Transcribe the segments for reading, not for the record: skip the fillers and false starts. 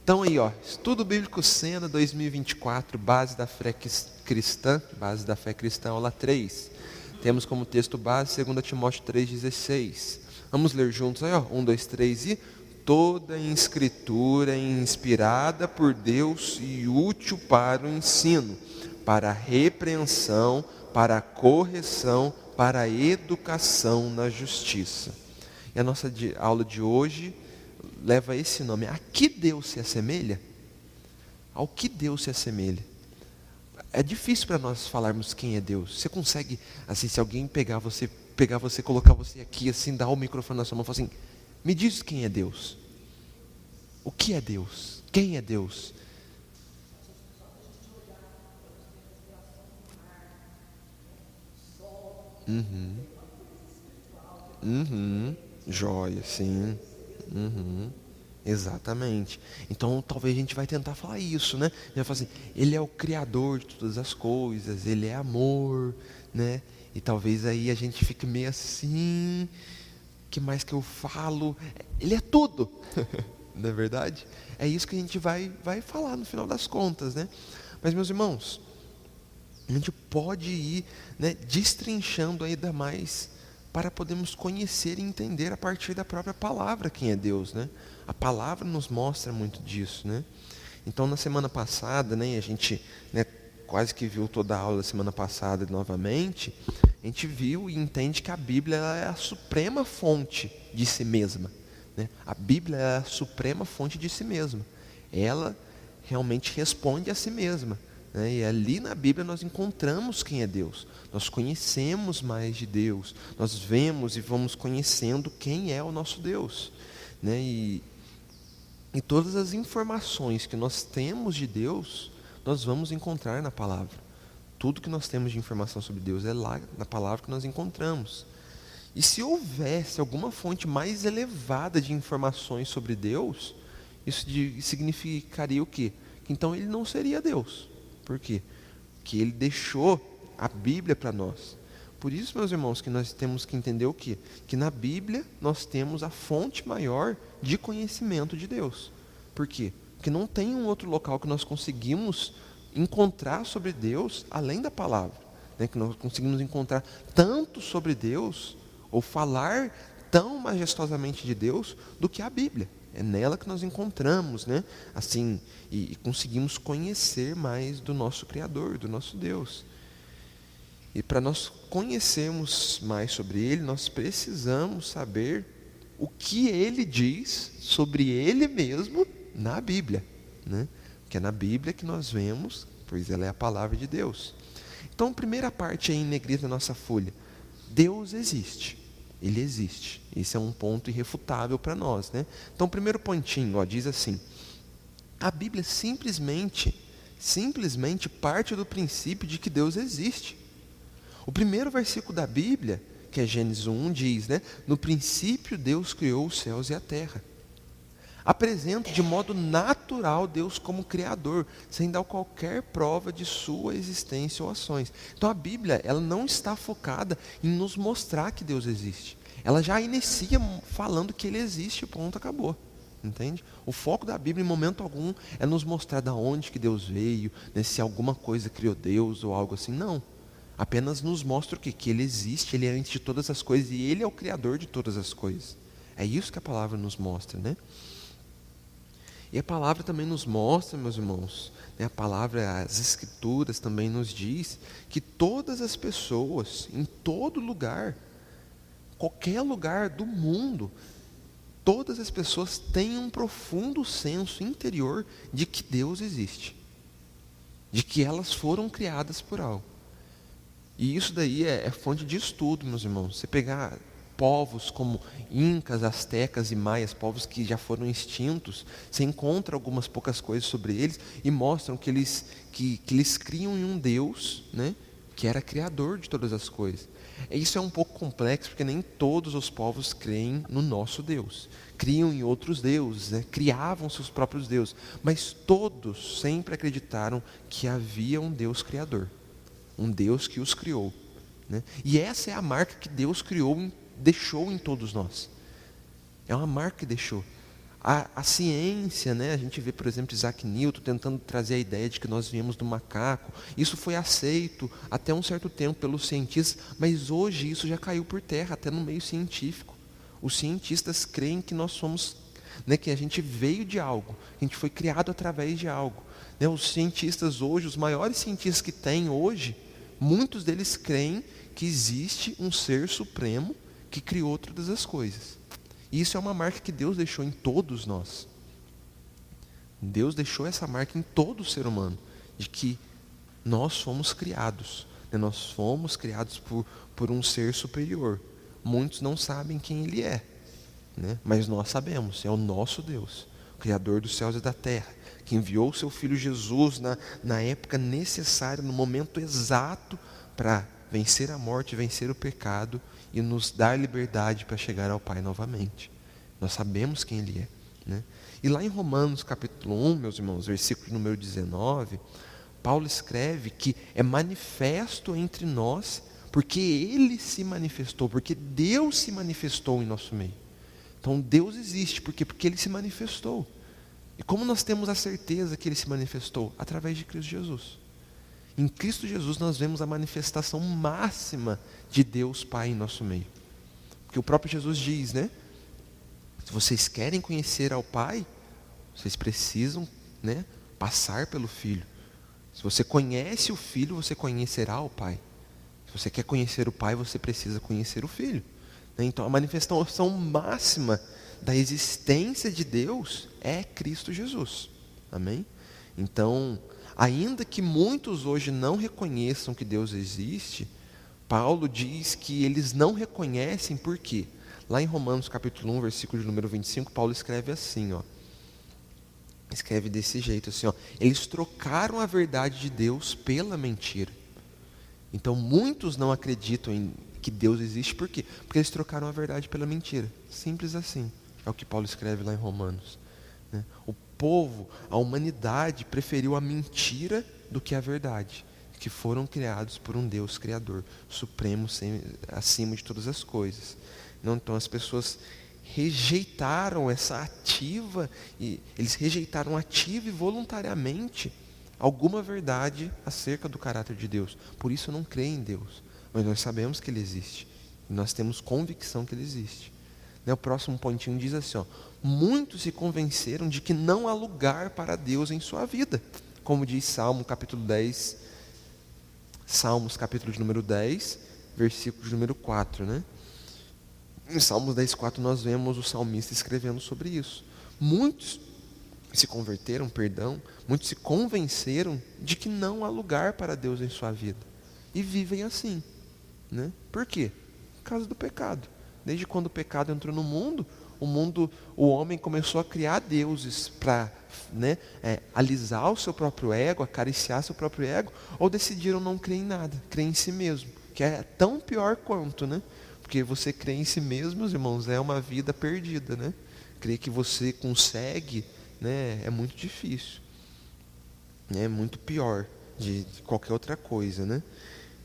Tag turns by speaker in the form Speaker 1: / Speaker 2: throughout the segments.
Speaker 1: Então aí, ó, Estudo Bíblico Sena 2024, Base da Fé Cristã, aula 3. Temos como texto base 2 Timóteo 3,16. Vamos ler juntos aí, ó, 1, 2, 3 e... Toda a Escritura é inspirada por Deus e útil para o ensino, para a repreensão, para a correção, para a educação na justiça. E a nossa aula de hoje leva esse nome. A que Deus se assemelha? Ao que Deus se assemelha? É difícil para nós falarmos quem é Deus. Você consegue, assim, se alguém pegar você, colocar você aqui, assim, dar o microfone na sua mão e falar assim, me diz quem é Deus. O que é Deus? Quem é Deus? Joia, sim. Exatamente. Então talvez a gente vai tentar falar isso, né? A gente vai falar assim, Ele é o Criador de todas as coisas, Ele é amor, né? E talvez aí a gente fique meio assim, que mais que eu falo? Ele é tudo, não é verdade? É isso que a gente vai falar no final das contas, né? Mas meus irmãos, a gente pode ir, né, destrinchando ainda mais para podermos conhecer e entender a partir da própria palavra quem é Deus, né? A palavra nos mostra muito disso, né? Então na semana passada, né, a gente, né, quase que viu toda a aula da semana passada novamente, a gente viu e entende que a Bíblia ela é a suprema fonte de si mesma, né? A Bíblia é a suprema fonte de si mesma. Ela realmente responde a si mesma, né? E ali na Bíblia nós encontramos quem é Deus. Nós conhecemos mais de Deus. Nós vemos e vamos conhecendo quem é o nosso Deus, né? E todas as informações que nós temos de Deus, nós vamos encontrar na palavra. Tudo que nós temos de informação sobre Deus é lá na palavra que nós encontramos. E se houvesse alguma fonte mais elevada de informações sobre Deus, isso significaria o quê? Que então ele não seria Deus. Por quê? Que ele deixou a Bíblia para nós. Por isso, meus irmãos, que nós temos que entender o quê? Que na Bíblia nós temos a fonte maior de conhecimento de Deus. Por quê? Porque não tem um outro local que nós conseguimos encontrar sobre Deus além da palavra, né? Que nós conseguimos encontrar tanto sobre Deus ou falar tão majestosamente de Deus do que a Bíblia. É nela que nós encontramos, né? Assim, e conseguimos conhecer mais do nosso Criador, do nosso Deus. E para nós conhecermos mais sobre Ele, nós precisamos saber o que Ele diz sobre Ele mesmo na Bíblia, né? Que é na Bíblia que nós vemos, pois ela é a palavra de Deus. Então, primeira parte aí em negrito da nossa folha, Deus existe. Ele existe. Esse é um ponto irrefutável para nós, né? Então, o primeiro pontinho, ó, diz assim, a Bíblia simplesmente parte do princípio de que Deus existe. O primeiro versículo da Bíblia, que é Gênesis 1, diz, né? No princípio Deus criou os céus e a terra. Apresenta de modo natural Deus como Criador, sem dar qualquer prova de sua existência ou ações. Então a Bíblia, ela não está focada em nos mostrar que Deus existe. Ela já inicia falando que Ele existe, ponto, acabou. Entende? O foco da Bíblia em momento algum é nos mostrar de onde que Deus veio, né, se alguma coisa criou Deus ou algo assim, não. Apenas nos mostra o quê? Que Ele existe, Ele é antes de todas as coisas e Ele é o Criador de todas as coisas. É isso que a palavra nos mostra, né? E a palavra também nos mostra, meus irmãos, né, a palavra, as Escrituras também nos diz que todas as pessoas, em todo lugar, qualquer lugar do mundo, todas as pessoas têm um profundo senso interior de que Deus existe, de que elas foram criadas por algo. E isso daí é fonte de estudo, meus irmãos. Você pegar povos como incas, astecas e maias, povos que já foram extintos, você encontra algumas poucas coisas sobre eles e mostram que eles criam em um Deus, né, que era criador de todas as coisas. Isso é um pouco complexo, porque nem todos os povos creem no nosso Deus. Criam em outros deuses, né, criavam seus próprios deuses, mas todos sempre acreditaram que havia um Deus criador, um Deus que os criou, né? E essa é a marca que Deus criou, deixou em todos nós. É uma marca que deixou. A ciência, né? A gente vê, por exemplo, Isaac Newton tentando trazer a ideia de que nós viemos do macaco. Isso foi aceito até um certo tempo pelos cientistas, mas hoje isso já caiu por terra, até no meio científico. Os cientistas creem que nós somos, né, que a gente veio de algo, a gente foi criado através de algo. Né? Os cientistas hoje, os maiores cientistas que tem hoje, muitos deles creem que existe um ser supremo que criou todas as coisas. E isso é uma marca que Deus deixou em todos nós. Deus deixou essa marca em todo ser humano, de que nós fomos criados. Né? Nós fomos criados por um ser superior. Muitos não sabem quem Ele é, né? Mas nós sabemos, é o nosso Deus, o Criador dos céus e da terra, que enviou o seu Filho Jesus na época necessária, no momento exato, para vencer a morte, vencer o pecado e nos dar liberdade para chegar ao Pai novamente. Nós sabemos quem Ele é, né? E lá em Romanos capítulo 1, meus irmãos, versículo número 19, Paulo escreve que é manifesto entre nós, porque Ele se manifestou, porque Deus se manifestou em nosso meio. Então Deus existe, por quê? Porque Ele se manifestou. E como nós temos a certeza que Ele se manifestou? Através de Cristo Jesus. Em Cristo Jesus nós vemos a manifestação máxima de Deus Pai em nosso meio. Porque o próprio Jesus diz, né? Se vocês querem conhecer ao Pai, vocês precisam, né, passar pelo Filho. Se você conhece o Filho, você conhecerá o Pai. Se você quer conhecer o Pai, você precisa conhecer o Filho. Então a manifestação máxima da existência de Deus é Cristo Jesus. Amém? Então, ainda que muitos hoje não reconheçam que Deus existe, Paulo diz que eles não reconhecem por quê? Lá em Romanos capítulo 1, versículo de número 25, Paulo escreve assim, ó. Escreve desse jeito assim, ó. Eles trocaram a verdade de Deus pela mentira. Então muitos não acreditam em que Deus existe, por quê? Porque eles trocaram a verdade pela mentira. Simples assim. É o que Paulo escreve lá em Romanos, né? O povo, a humanidade preferiu a mentira do que a verdade, que foram criados por um Deus criador, supremo, acima de todas as coisas. Então as pessoas rejeitaram essa ativa, e eles rejeitaram ativa e voluntariamente alguma verdade acerca do caráter de Deus. Por isso não creem em Deus, mas nós sabemos que Ele existe, e nós temos convicção que Ele existe. O próximo pontinho diz assim, ó, muitos se convenceram de que não há lugar para Deus em sua vida, como diz Salmos capítulo 10, de número 10, versículo de número 4, né? Em Salmos 10, 4 nós vemos o salmista escrevendo sobre isso. Muitos se convenceram de que não há lugar para Deus em sua vida, e vivem assim, né? Por quê? Por causa do pecado. Desde quando o pecado entrou no mundo, o homem começou a criar deuses para, né, alisar o seu próprio ego, acariciar seu próprio ego, ou decidiram não crer em nada, crer em si mesmo, que é tão pior quanto, né? Porque você crer em si mesmo, meus irmãos, é uma vida perdida, né? Crer que você consegue, né, é muito difícil, é muito pior de qualquer outra coisa, né?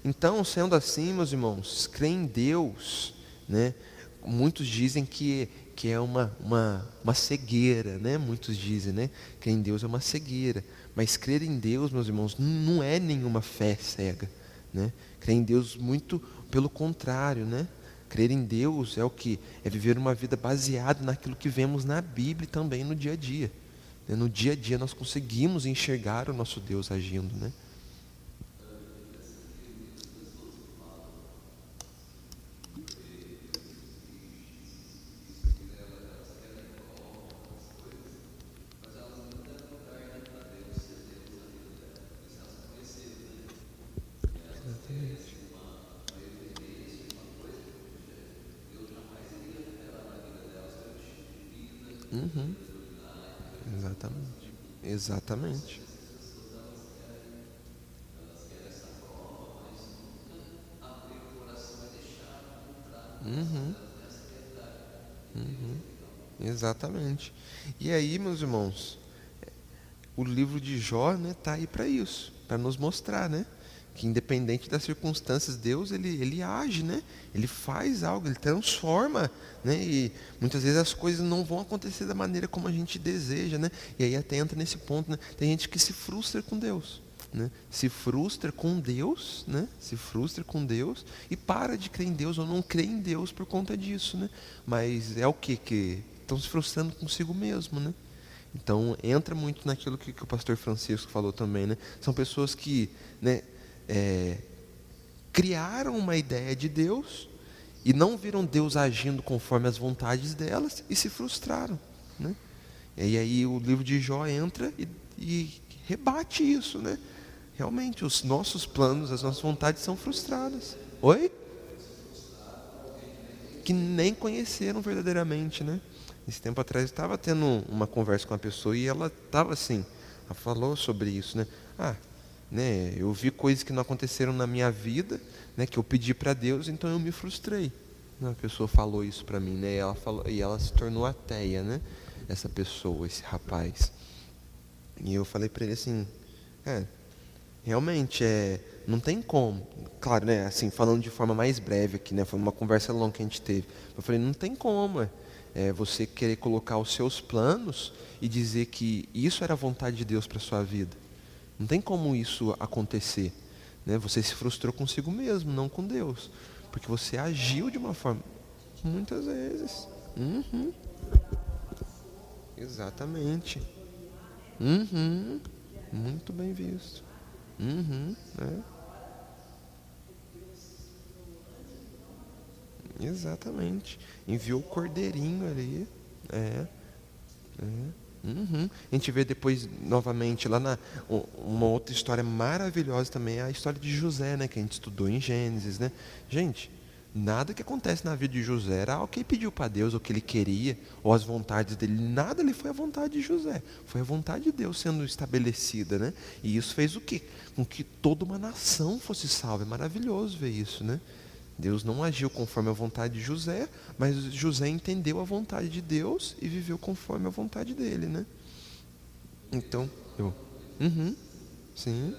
Speaker 1: Então, sendo assim, meus irmãos, crer em Deus, né? Muitos dizem que é uma cegueira, né? Muitos dizem, né? Que em Deus é uma cegueira. Mas crer em Deus, meus irmãos, não é nenhuma fé cega, né? Crer em Deus muito pelo contrário, né? Crer em Deus é o que? É viver uma vida baseada naquilo que vemos na Bíblia e também no dia a dia. No dia a dia nós conseguimos enxergar o nosso Deus agindo, né? Uhum. Exatamente. Exatamente. Uhum. Uhum. Exatamente. E aí, meus irmãos, o livro de Jó, né, tá aí para isso, para nos mostrar, né, Que independente das circunstâncias, Deus ele age, né? Ele faz algo, ele transforma, né? E muitas vezes as coisas não vão acontecer da maneira como a gente deseja, né? E aí até entra nesse ponto, né? Tem gente que se frustra com Deus, né? Se frustra com Deus, né? Se frustra com Deus e para de crer em Deus ou não crê em Deus por conta disso, né? Mas é o quê? Que estão se frustrando consigo mesmo, né? Então entra muito naquilo que o pastor Francisco falou também, né? São pessoas que, né, criaram uma ideia de Deus e não viram Deus agindo conforme as vontades delas e se frustraram, né? E aí o livro de Jó entra e rebate isso, né? Realmente os nossos planos, as nossas vontades são frustradas. Oi? Que nem conheceram verdadeiramente, né? Esse tempo atrás eu estava tendo uma conversa com uma pessoa e ela estava assim, ela falou sobre isso, né? Né, eu vi coisas que não aconteceram na minha vida, né, que eu pedi para Deus, então eu me frustrei. Uma pessoa falou isso para mim, né? E ela se tornou ateia, né? Essa pessoa, esse rapaz. E eu falei para ele assim, realmente não tem como. Claro, né? Assim, falando de forma mais breve aqui, né? Foi uma conversa longa que a gente teve. Eu falei, não tem como, você querer colocar os seus planos e dizer que isso era a vontade de Deus para sua vida. Não tem como isso acontecer, né? Você se frustrou consigo mesmo, não com Deus, porque você agiu de uma forma, muitas vezes. Exatamente. Muito bem visto. Exatamente. Enviou o cordeirinho ali. É. A gente vê depois novamente lá uma outra história maravilhosa também, é a história de José, né, que a gente estudou em Gênesis, né? Gente, nada que acontece na vida de José era algo que ele pediu para Deus, ou que ele queria, ou as vontades dele, nada ali foi a vontade de José, foi a vontade de Deus sendo estabelecida, né? E isso fez o quê? Com que toda uma nação fosse salva. É maravilhoso ver isso, né? Deus não agiu conforme a vontade de José, mas José entendeu a vontade de Deus e viveu conforme a vontade dele, né? Então, sim,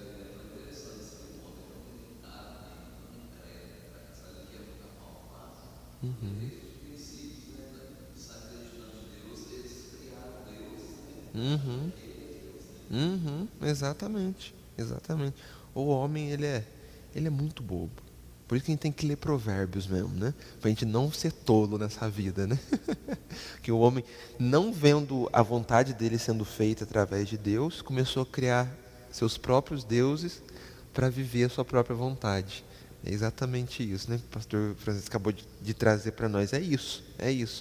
Speaker 1: exatamente, exatamente. O homem, ele é muito bobo. Por isso que a gente tem que ler provérbios mesmo, né? Pra gente não ser tolo nessa vida, né? Que o homem, não vendo a vontade dele sendo feita através de Deus, começou a criar seus próprios deuses para viver a sua própria vontade. É exatamente isso, né? Que o pastor Francisco acabou de trazer para nós. É isso,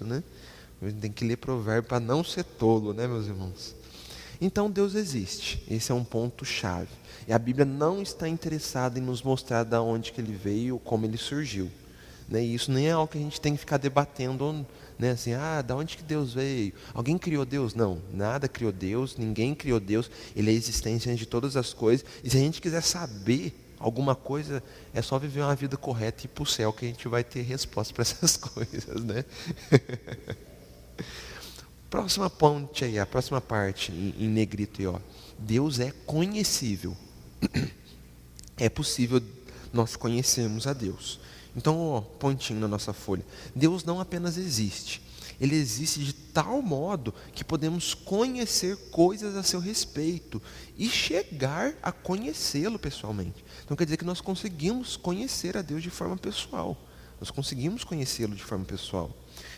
Speaker 1: né? A gente tem que ler provérbio para não ser tolo, né, meus irmãos? Então Deus existe, esse é um ponto-chave. E a Bíblia não está interessada em nos mostrar de onde que ele veio, como ele surgiu, né? E isso nem é algo que a gente tem que ficar debatendo, né? Assim, da onde que Deus veio? Alguém criou Deus? Não, nada criou Deus, ninguém criou Deus, ele é a existência de todas as coisas. E se a gente quiser saber alguma coisa, é só viver uma vida correta e ir para o céu que a gente vai ter resposta para essas coisas, né? Próxima ponte aí, a próxima parte em negrito aí, ó. Deus é conhecível. É possível nós conhecermos a Deus. Então, ó, pontinho na nossa folha. Deus não apenas existe. Ele existe de tal modo que podemos conhecer coisas a seu respeito e chegar a conhecê-lo pessoalmente. Então quer dizer que nós conseguimos conhecer a Deus de forma pessoal. Nós conseguimos conhecê-lo de forma pessoal.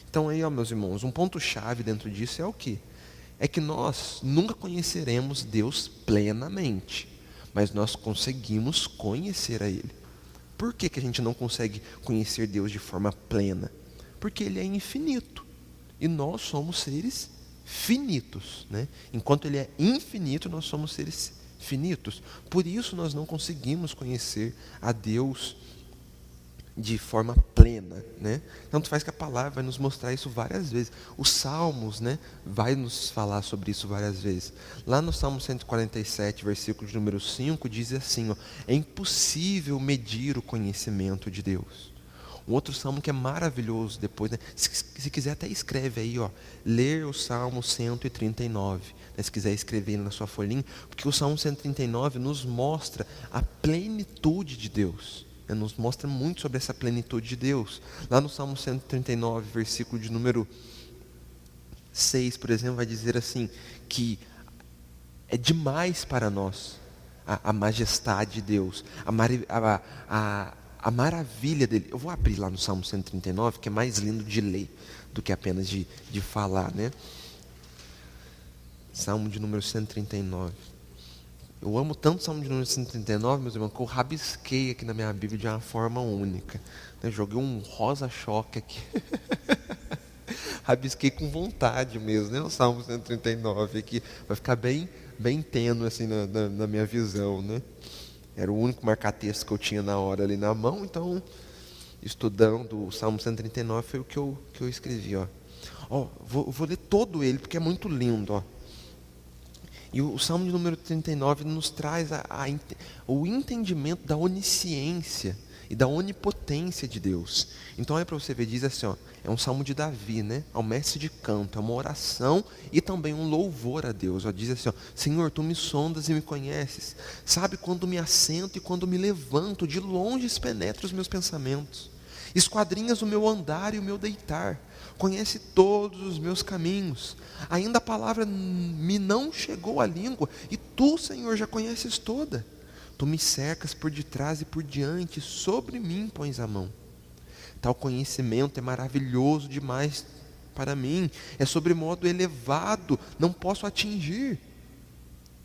Speaker 1: Então aí, ó, meus irmãos, um ponto-chave dentro disso é o quê? É que nós nunca conheceremos Deus plenamente, mas nós conseguimos conhecer a Ele. Por que que a gente não consegue conhecer Deus de forma plena? Porque Ele é infinito e nós somos seres finitos, né? Enquanto Ele é infinito, nós somos seres finitos. Por isso nós não conseguimos conhecer a Deus de forma plena, né? Tanto faz que a palavra vai nos mostrar isso várias vezes. Os Salmos, né, vai nos falar sobre isso várias vezes. Lá no Salmo 147, versículo de número 5, diz assim, ó: é impossível medir o conhecimento de Deus. Um outro salmo que é maravilhoso depois, né? Se quiser até escreve aí, ó, ler o Salmo 139, né? Se quiser escrever na sua folhinha, porque o Salmo 139 nos mostra a plenitude de Deus, né? Nos mostra muito sobre essa plenitude de Deus. Lá no Salmo 139, versículo de número 6, por exemplo, vai dizer assim, que é demais para nós a majestade de Deus, a maravilha dele. Eu vou abrir lá no Salmo 139, que é mais lindo de ler do que apenas de falar, né? Salmo de número 139. Eu amo tanto o Salmo de número 139, meus irmãos, que eu rabisquei aqui na minha Bíblia de uma forma única, né? Joguei um rosa-choque aqui. Rabisquei com vontade mesmo, né? O Salmo 139 aqui. Vai ficar bem tênue assim na minha visão, né? Era o único marca-texto que eu tinha na hora ali na mão, então, estudando o Salmo 139 foi o que eu escrevi, ó. Vou ler todo ele, porque é muito lindo, ó. E o Salmo de número 39 nos traz o entendimento da onisciência e da onipotência de Deus. Então, para você ver, diz assim, ó, é um salmo de Davi, né? Ao mestre de canto, é uma oração e também um louvor a Deus. Ó, diz assim, ó, Senhor, tu me sondas e me conheces, sabe quando me assento e quando me levanto, de longe penetra os meus pensamentos, esquadrinhas o meu andar e o meu deitar, conhece todos os meus caminhos, ainda a palavra me não chegou à língua, e tu, Senhor, já conheces toda. Tu me cercas por detrás e por diante, sobre mim pões a mão. Tal conhecimento é maravilhoso demais para mim, é sobremodo elevado, não posso atingir.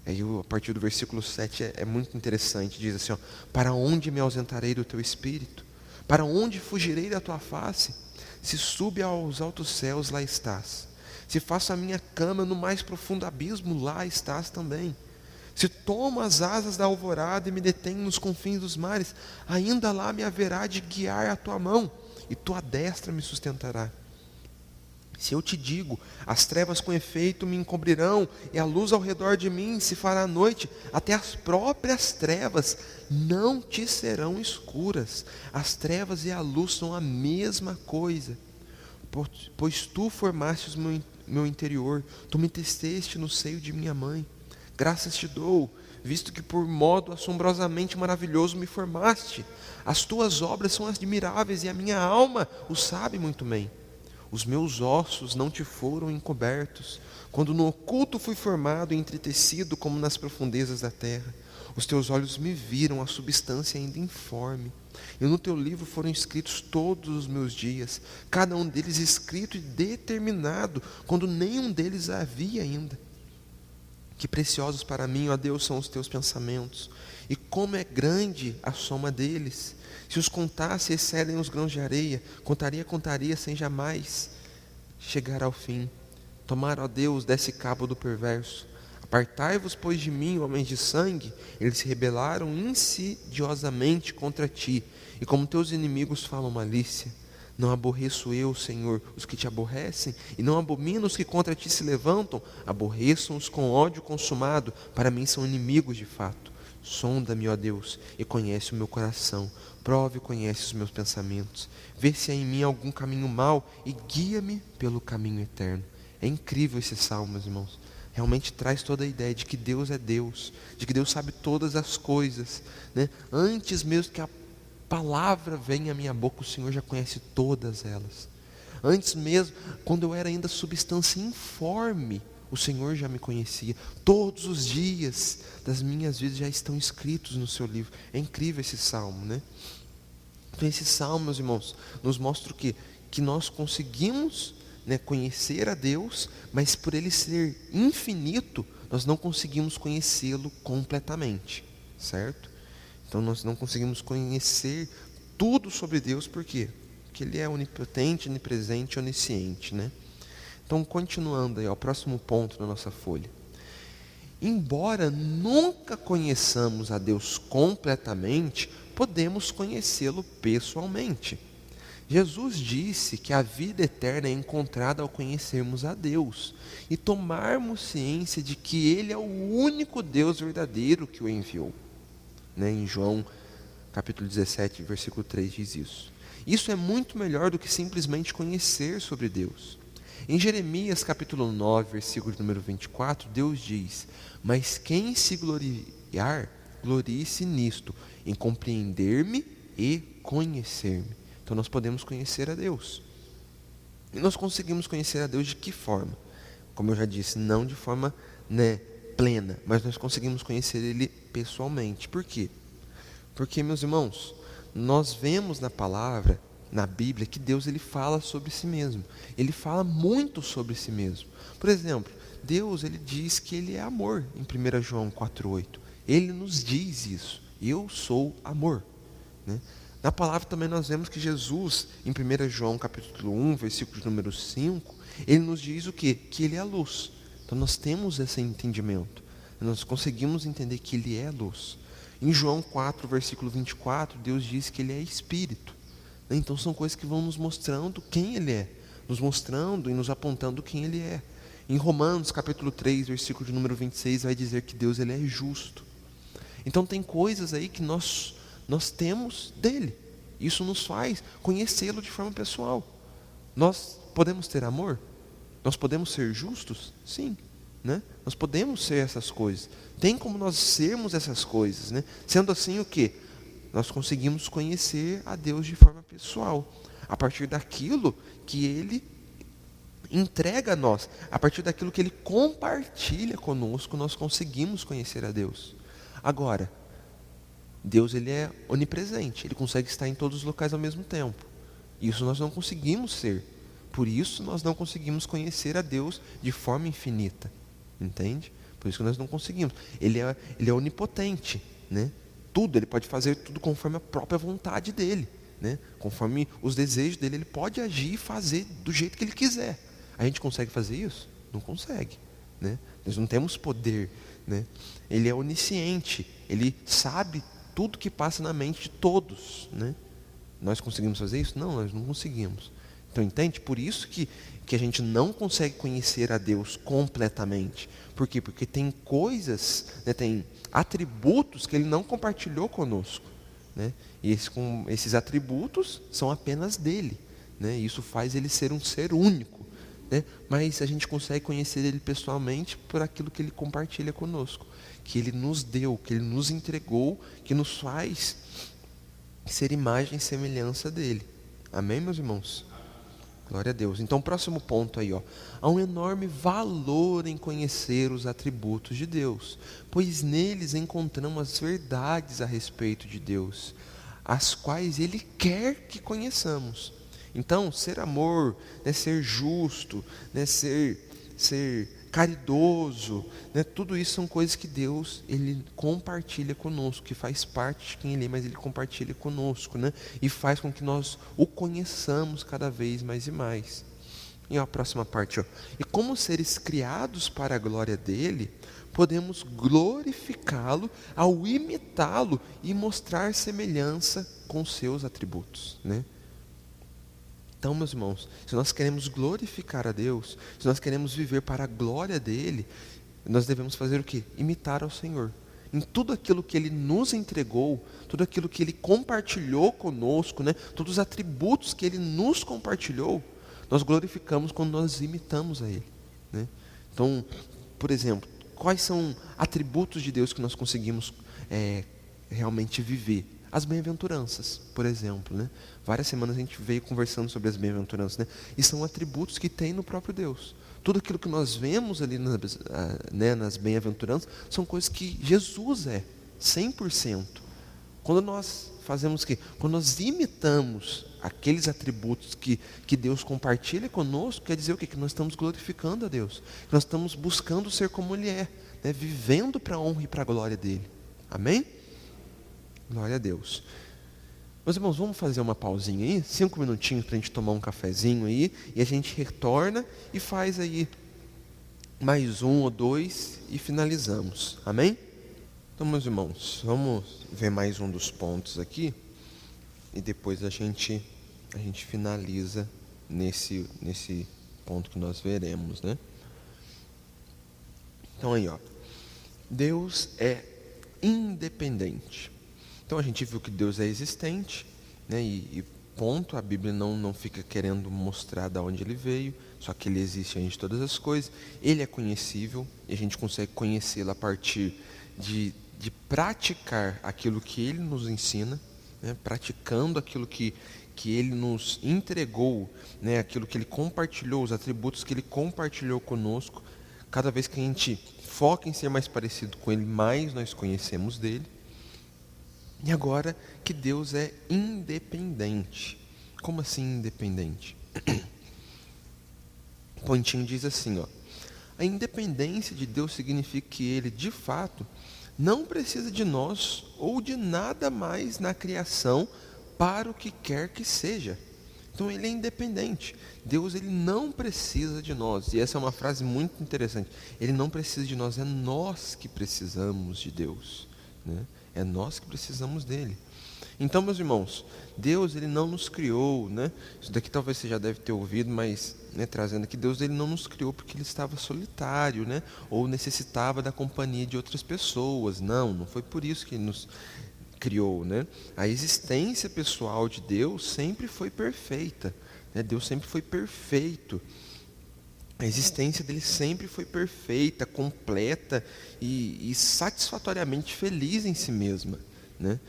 Speaker 1: Aí a partir do versículo 7 é muito interessante, diz assim, ó, para onde me ausentarei do teu espírito? Para onde fugirei da tua face? Se subo aos altos céus, lá estás. Se faço a minha cama no mais profundo abismo, lá estás também. Se tomo as asas da alvorada e me detenho nos confins dos mares, ainda lá me haverá de guiar a tua mão, e tua destra me sustentará. Se eu te digo, as trevas com efeito me encobrirão, e a luz ao redor de mim se fará noite, até as próprias trevas não te serão escuras. As trevas e a luz são a mesma coisa. Pois tu formaste o meu interior, tu me teceste no seio de minha mãe. Graças te dou, visto que por modo assombrosamente maravilhoso me formaste. As tuas obras são admiráveis e a minha alma o sabe muito bem. Os meus ossos não te foram encobertos, quando no oculto fui formado e entretecido como nas profundezas da terra. Os teus olhos me viram a substância ainda informe, e no teu livro foram escritos todos os meus dias, cada um deles escrito e determinado, quando nenhum deles havia ainda. Que preciosos para mim, ó Deus, são os teus pensamentos, e como é grande a soma deles. Se os contasse, excedem os grãos de areia. Contaria, sem jamais chegar ao fim. Tomara, ó Deus, desse cabo do perverso. Apartai-vos, pois, de mim, homens de sangue. Eles se rebelaram insidiosamente contra ti, e como teus inimigos falam malícia. Não aborreço eu, Senhor, os que te aborrecem, e não abomino os que contra ti se levantam. Aborreçam-os com ódio consumado, para mim são inimigos de fato. Sonda-me, ó Deus, e conhece o meu coração. Prove e conhece os meus pensamentos. Vê se há em mim algum caminho mau, e guia-me pelo caminho eterno. É incrível esse salmo, meus irmãos. Realmente traz toda a ideia de que Deus é Deus, de que Deus sabe todas as coisas, né? Antes mesmo que a palavra venha à minha boca, o Senhor já conhece todas elas. Antes mesmo, quando eu era ainda substância informe, o Senhor já me conhecia. Todos os dias das minhas vidas já estão escritos no seu livro. É incrível esse salmo, né? Então esse salmo, meus irmãos, nos mostra o quê? Que nós conseguimos, né, conhecer a Deus, mas por Ele ser infinito, nós não conseguimos conhecê-lo completamente, certo? Então nós não conseguimos conhecer tudo sobre Deus, por quê? Porque Ele é onipotente, onipresente, onisciente, né? Então, continuando aí, ó, o próximo ponto da nossa folha. Embora nunca conheçamos a Deus completamente, podemos conhecê-lo pessoalmente. Jesus disse que a vida eterna é encontrada ao conhecermos a Deus e tomarmos ciência de que Ele é o único Deus verdadeiro que o enviou, né? Em João capítulo 17, versículo 3 diz isso. Isso é muito melhor do que simplesmente conhecer sobre Deus. Em Jeremias capítulo 9, versículo número 24, Deus diz: mas quem se gloriar, glorie-se nisto, em compreender-me e conhecer-me. Então nós podemos conhecer a Deus. E nós conseguimos conhecer a Deus de que forma? Como eu já disse, não de forma plena, mas nós conseguimos conhecer Ele pessoalmente. Por quê? Porque, meus irmãos, nós vemos na palavra, na Bíblia, que Deus ele fala sobre si mesmo. Ele fala muito sobre si mesmo. Por exemplo, Deus ele diz que Ele é amor, em 1 João 4,8. Ele nos diz isso: eu sou amor. Na palavra também nós vemos que Jesus, em 1 João capítulo 1, versículo número 5, Ele nos diz o quê? Que Ele é a luz. Então nós temos esse entendimento. Nós conseguimos entender que Ele é a luz. Em João 4, versículo 24, Deus diz que Ele é Espírito. Então são coisas que vão nos mostrando quem Ele é, nos mostrando e nos apontando quem Ele é. Em Romanos capítulo 3, versículo de número 26, vai dizer que Deus ele é justo. Então tem coisas aí que nós temos dele. Isso nos faz conhecê-lo de forma pessoal. Nós podemos ter amor? Nós podemos ser justos? Sim. Nós podemos ser essas coisas. Tem como nós sermos essas coisas. Sendo assim, o quê? Nós conseguimos conhecer a Deus de forma pessoal, a partir daquilo que Ele entrega a nós, a partir daquilo que Ele compartilha conosco, nós conseguimos conhecer a Deus. Agora, Deus ele é onipresente, Ele consegue estar em todos os locais ao mesmo tempo. Isso nós não conseguimos ser. Por isso nós não conseguimos conhecer a Deus de forma infinita. Entende? Por isso que nós não conseguimos. Ele é onipotente, Tudo, Ele pode fazer tudo conforme a própria vontade dEle, Conforme os desejos dEle, Ele pode agir e fazer do jeito que Ele quiser. A gente consegue fazer isso? Não consegue, Nós não temos poder, Ele é onisciente, Ele sabe tudo que passa na mente de todos, Nós conseguimos fazer isso? Não, nós não conseguimos. Então entende? Por isso que a gente não consegue conhecer a Deus completamente. Por quê? Porque tem coisas, tem atributos que Ele não compartilhou conosco, E esses atributos são apenas dEle, E isso faz Ele ser um ser único, Mas a gente consegue conhecer Ele pessoalmente por aquilo que Ele compartilha conosco, que Ele nos deu, que Ele nos entregou, que nos faz ser imagem e semelhança dEle. Amém, meus irmãos? Glória a Deus. Então, próximo ponto aí, há um enorme valor em conhecer os atributos de Deus, pois neles encontramos as verdades a respeito de Deus, as quais Ele quer que conheçamos. Então, ser amor, ser justo, ser caridoso, tudo isso são coisas que Deus ele compartilha conosco, que faz parte de quem Ele é, mas Ele compartilha conosco, e faz com que nós o conheçamos cada vez mais e mais. E a próxima parte, e como seres criados para a glória dEle, podemos glorificá-lo ao imitá-lo e mostrar semelhança com seus atributos, Então, meus irmãos, se nós queremos glorificar a Deus, se nós queremos viver para a glória dEle, nós devemos fazer o quê? Imitar ao Senhor. Em tudo aquilo que Ele nos entregou, tudo aquilo que Ele compartilhou conosco, todos os atributos que Ele nos compartilhou, nós glorificamos quando nós imitamos a Ele. Então, por exemplo, quais são atributos de Deus que nós conseguimos realmente viver? As bem-aventuranças, por exemplo, Várias semanas a gente veio conversando sobre as bem-aventuranças, E são atributos que tem no próprio Deus. Tudo aquilo que nós vemos ali nas bem-aventuranças são coisas que Jesus é, 100%. Quando nós fazemos o quê? Quando nós imitamos aqueles atributos que Deus compartilha conosco, quer dizer o quê? Que nós estamos glorificando a Deus. Que nós estamos buscando ser como Ele é, vivendo para a honra e para a glória dEle. Amém? Glória a Deus. Meus irmãos, vamos fazer uma pausinha aí, 5 minutinhos para a gente tomar um cafezinho aí, e a gente retorna e faz aí mais um ou dois e finalizamos. Amém? Então, meus irmãos, vamos ver mais um dos pontos aqui e depois a gente finaliza nesse ponto que nós veremos, Então aí, Deus é independente. Então a gente viu que Deus é existente, e ponto, a Bíblia não fica querendo mostrar de onde ele veio, só que ele existe antes de todas as coisas. Ele é conhecível, e a gente consegue conhecê-lo a partir de praticar aquilo que ele nos ensina, né? Praticando aquilo que ele nos entregou, né? Aquilo que ele compartilhou, os atributos que ele compartilhou conosco. Cada vez que a gente foca em ser mais parecido com ele, mais nós conhecemos dele. E agora que Deus é independente. Como assim independente? O pontinho diz assim, ó: a independência de Deus significa que ele, de fato, não precisa de nós ou de nada mais na criação para o que quer que seja. Então ele é independente. Deus, ele não precisa de nós. E essa é uma frase muito interessante. Ele não precisa de nós, é nós que precisamos de Deus, né? É nós que precisamos dele. Então, meus irmãos, Deus, ele não nos criou, né? Isso daqui talvez você já deve ter ouvido, mas, né, trazendo aqui, Deus, ele não nos criou porque ele estava solitário, né? Ou necessitava da companhia de outras pessoas. Não foi por isso que ele nos criou, né? A existência pessoal de Deus sempre foi perfeita, né? Deus sempre foi perfeito. A existência dele sempre foi perfeita, completa e satisfatoriamente feliz em si mesma, né?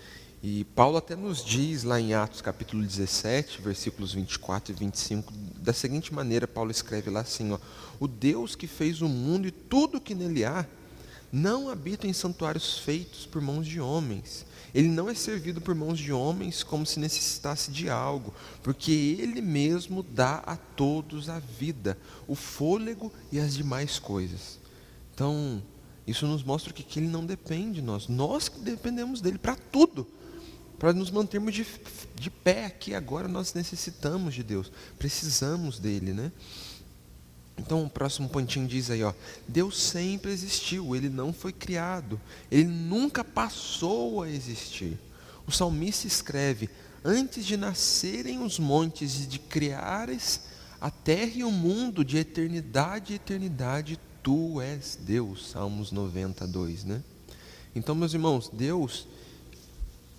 Speaker 1: E Paulo até nos diz lá em Atos capítulo 17, versículos 24 e 25, da seguinte maneira, Paulo escreve lá assim, ó: o Deus que fez o mundo e tudo que nele há, não habita em santuários feitos por mãos de homens. Ele não é servido por mãos de homens como se necessitasse de algo, porque Ele mesmo dá a todos a vida, o fôlego e as demais coisas. Então, isso nos mostra que Ele não depende de nós. Nós que dependemos dEle para tudo. Para nos mantermos de pé aqui agora, nós necessitamos de Deus. Precisamos dEle, né? Então o próximo pontinho diz aí, ó: Deus sempre existiu, Ele não foi criado, Ele nunca passou a existir. O salmista escreve: antes de nascerem os montes e de criares a terra e o mundo, de eternidade a eternidade, Tu és Deus. Salmos 92, né? Então, meus irmãos, Deus,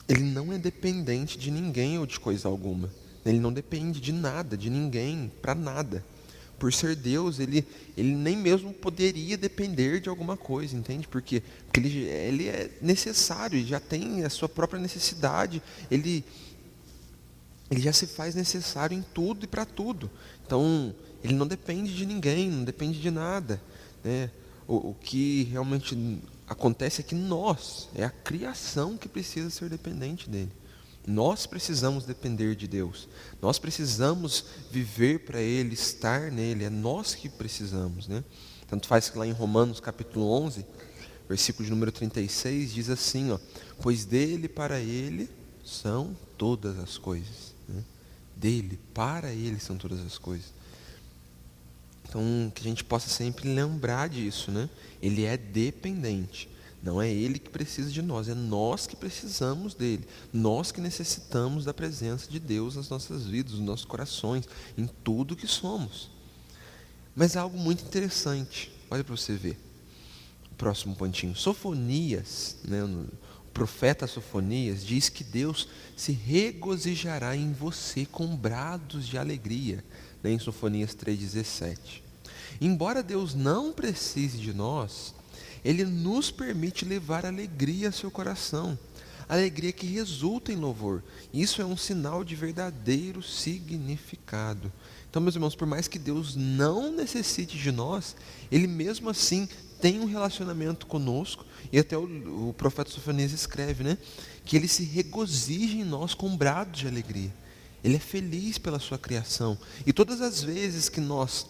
Speaker 1: Ele não é dependente de ninguém ou de coisa alguma. Ele não depende de nada, de ninguém, para nada. Por ser Deus, ele nem mesmo poderia depender de alguma coisa, entende? Porque ele é necessário, ele já tem a sua própria necessidade, ele já se faz necessário em tudo e para tudo. Então, ele não depende de ninguém, não depende de nada, né? O que realmente acontece é que é a criação que precisa ser dependente dele. Nós precisamos depender de Deus. Nós precisamos viver para Ele, estar nele. É nós que precisamos, né? Tanto faz que lá em Romanos capítulo 11, versículo de número 36, diz assim, ó: pois dele, para Ele, são todas as coisas, né? Dele, para Ele são todas as coisas. Então, que a gente possa sempre lembrar disso, né? Ele é dependente. Não é Ele que precisa de nós, é nós que precisamos dEle. Nós que necessitamos da presença de Deus nas nossas vidas, nos nossos corações, em tudo que somos. Mas é algo muito interessante, olha para você ver. O próximo pontinho. Sofonias, né, o profeta Sofonias diz que Deus se regozijará em você com brados de alegria, né, em Sofonias 3,17. Embora Deus não precise de nós, Ele nos permite levar alegria ao seu coração, alegria que resulta em louvor. Isso é um sinal de verdadeiro significado. Então, meus irmãos, por mais que Deus não necessite de nós, Ele mesmo assim tem um relacionamento conosco, e até o profeta Sofonias escreve, né, que Ele se regozija em nós com brados de alegria. Ele é feliz pela sua criação, e todas as vezes que nós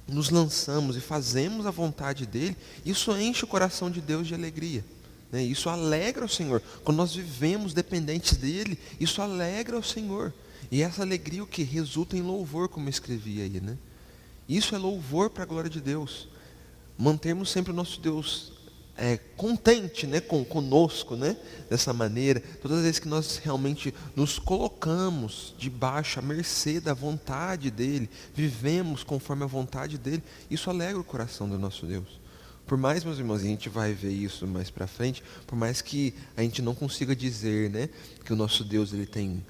Speaker 1: nos lançamos e fazemos a vontade dEle, isso enche o coração de Deus de alegria, né? Isso alegra o Senhor. Quando nós vivemos dependentes dEle, isso alegra o Senhor. E essa alegria o que? Resulta em louvor, como eu escrevi aí, né? Isso é louvor para a glória de Deus. Mantermos sempre o nosso Deus contente, né, conosco, né, dessa maneira. Todas as vezes que nós realmente nos colocamos debaixo, à mercê da vontade dEle, vivemos conforme a vontade dEle, isso alegra o coração do nosso Deus. Por mais, meus irmãos, e a gente vai ver isso mais para frente, por mais que a gente não consiga dizer, né, que o nosso Deus ele tem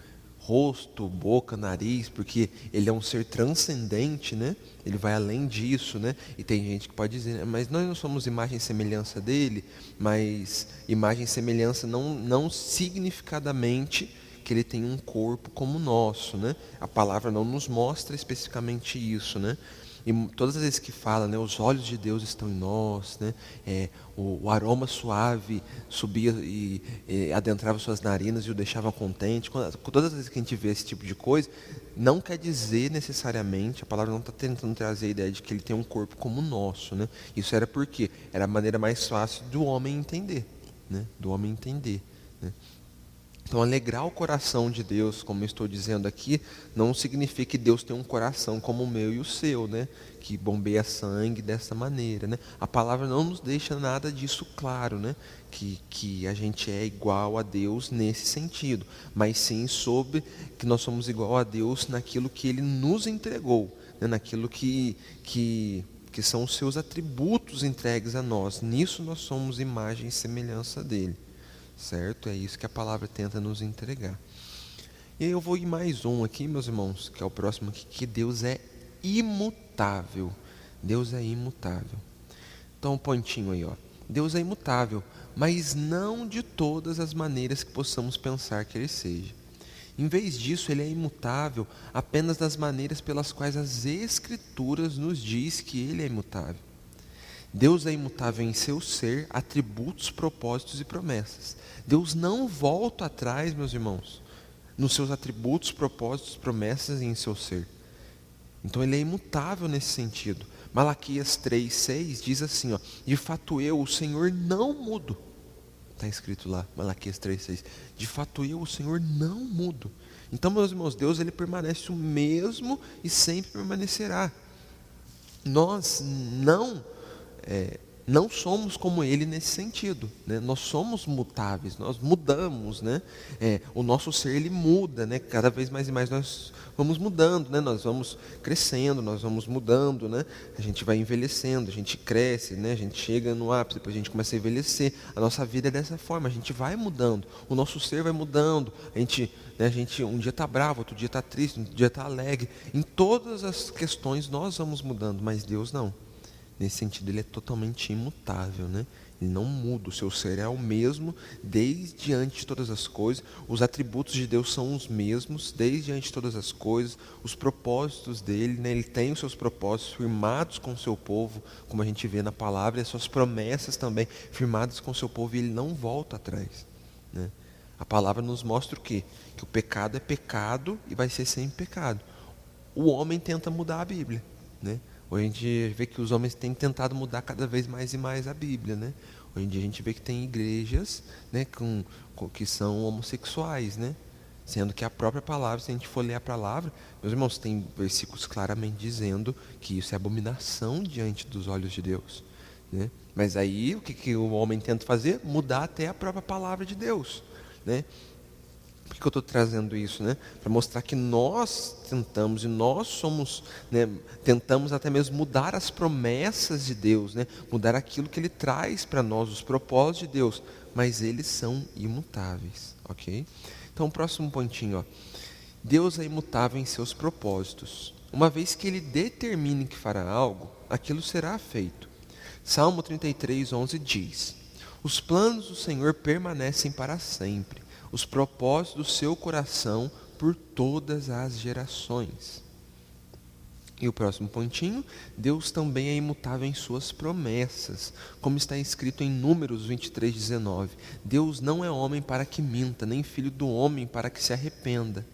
Speaker 1: rosto, boca, nariz, porque ele é um ser transcendente, né? Ele vai além disso, né? E tem gente que pode dizer, mas nós não somos imagem e semelhança dele, mas imagem e semelhança não significadamente que ele tem um corpo como o nosso, né? A palavra não nos mostra especificamente isso, né? E todas as vezes que fala, né, os olhos de Deus estão em nós, né, o aroma suave subia e adentrava suas narinas e o deixava contente. Todas as vezes que a gente vê esse tipo de coisa, não quer dizer necessariamente, a palavra não está tentando trazer a ideia de que ele tem um corpo como o nosso, né? Isso era porque era a maneira mais fácil do homem entender, né? Do homem entender, né? Então, alegrar o coração de Deus, como eu estou dizendo aqui, não significa que Deus tem um coração como o meu e o seu, né? Que bombeia sangue dessa maneira, né? A palavra não nos deixa nada disso claro, né? Que a gente é igual a Deus nesse sentido, mas sim sobre que nós somos igual a Deus naquilo que Ele nos entregou, né? Naquilo que são os seus atributos entregues a nós. Nisso nós somos imagem e semelhança dEle. Certo? É isso que a palavra tenta nos entregar. E eu vou ir mais um aqui, meus irmãos, que é o próximo aqui, que Deus é imutável. Deus é imutável. Então, um pontinho aí, ó. Deus é imutável, mas não de todas as maneiras que possamos pensar que Ele seja. Em vez disso, Ele é imutável apenas das maneiras pelas quais as Escrituras nos diz que Ele é imutável. Deus é imutável em seu ser, atributos, propósitos e promessas. Deus não volta atrás, meus irmãos, nos seus atributos, propósitos, promessas e em seu ser. Então ele é imutável nesse sentido. Malaquias 3:6 diz assim, ó, de fato eu, o Senhor, não mudo. Está escrito lá, Malaquias 3:6. De fato eu, o Senhor, não mudo. Então, meus irmãos, Deus ele permanece o mesmo e sempre permanecerá. Nós não somos como Ele nesse sentido, né? Nós somos mutáveis, nós mudamos, né? O nosso ser ele muda, né? Cada vez mais e mais nós vamos mudando, né? Nós vamos crescendo, nós vamos mudando, né? A gente vai envelhecendo, a gente cresce, né? A gente chega no ápice, depois a gente começa a envelhecer. A nossa vida é dessa forma, a gente vai mudando, o nosso ser vai mudando. A gente um dia está bravo, outro dia está triste, um dia está alegre. Em todas as questões nós vamos mudando, mas Deus não. Nesse sentido, ele é totalmente imutável, né? Ele não muda, o seu ser é o mesmo desde antes de todas as coisas. Os atributos de Deus são os mesmos desde antes de todas as coisas. Os propósitos dele, né? Ele tem os seus propósitos firmados com o seu povo, como a gente vê na palavra, e as suas promessas também firmadas com o seu povo, e ele não volta atrás, né? A palavra nos mostra o quê? Que o pecado é pecado e vai ser sempre pecado. O homem tenta mudar a Bíblia, né? Hoje a gente vê que os homens têm tentado mudar cada vez mais e mais a Bíblia, né? Hoje em dia a gente vê que tem igrejas, né, que são homossexuais, né? Sendo que a própria palavra, se a gente for ler a palavra, meus irmãos, tem versículos claramente dizendo que isso é abominação diante dos olhos de Deus, né? Mas aí o que o homem tenta fazer? Mudar até a própria palavra de Deus, né? Por que eu estou trazendo isso, né? Para mostrar que nós tentamos, e nós somos, né, tentamos até mesmo mudar as promessas de Deus, né? Mudar aquilo que Ele traz para nós, os propósitos de Deus, mas eles são imutáveis, ok? Então, o próximo pontinho, ó. Deus é imutável em seus propósitos. Uma vez que Ele determine que fará algo, aquilo será feito. Salmo 33:11 diz: os planos do Senhor permanecem para sempre, os propósitos do seu coração por todas as gerações. E o próximo pontinho, Deus também é imutável em suas promessas, como está escrito em Números 23:19. Deus não é homem para que minta, nem filho do homem para que se arrependa.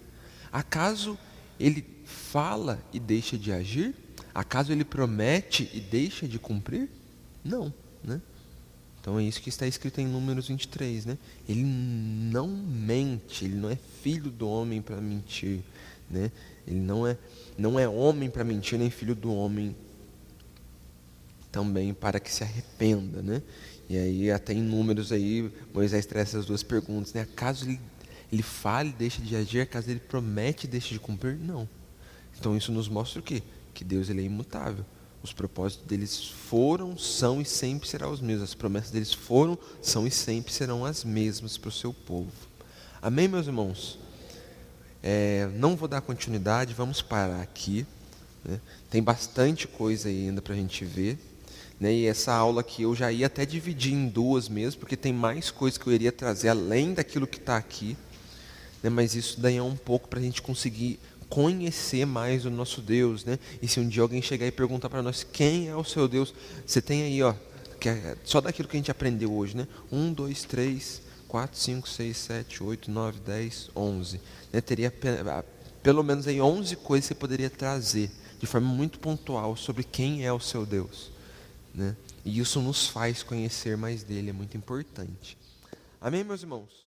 Speaker 1: Acaso Ele fala e deixa de agir? Acaso Ele promete e deixa de cumprir? Não, né? Então é isso que está escrito em Números 23, né? Ele não mente, ele não é filho do homem para mentir, né? Ele não é homem para mentir, nem filho do homem também para que se arrependa, né? E aí até em Números aí, Moisés traz essas duas perguntas, né? Acaso ele fala e deixa de agir? Acaso ele promete e deixa de cumprir? Não. Então isso nos mostra o quê? Que Deus ele é imutável. Os propósitos deles foram, são e sempre serão os mesmos. As promessas deles foram, são e sempre serão as mesmas para o seu povo. Amém, meus irmãos? Não vou dar continuidade, vamos parar aqui, né? Tem bastante coisa ainda para a gente ver, né? E essa aula aqui eu já ia até dividir em duas mesmo, porque tem mais coisas que eu iria trazer além daquilo que está aqui, né? Mas isso daí é um pouco para a gente conseguir conhecer mais o nosso Deus, né? E se um dia alguém chegar e perguntar para nós quem é o seu Deus, você tem aí, ó, que é só daquilo que a gente aprendeu hoje, né? 1, 2, 3, 4, 5, 6, 7, 8, 9, 10, 11. Né? Teria pelo menos aí 11 coisas que você poderia trazer de forma muito pontual sobre quem é o seu Deus, né? E isso nos faz conhecer mais dele, é muito importante. Amém, meus irmãos?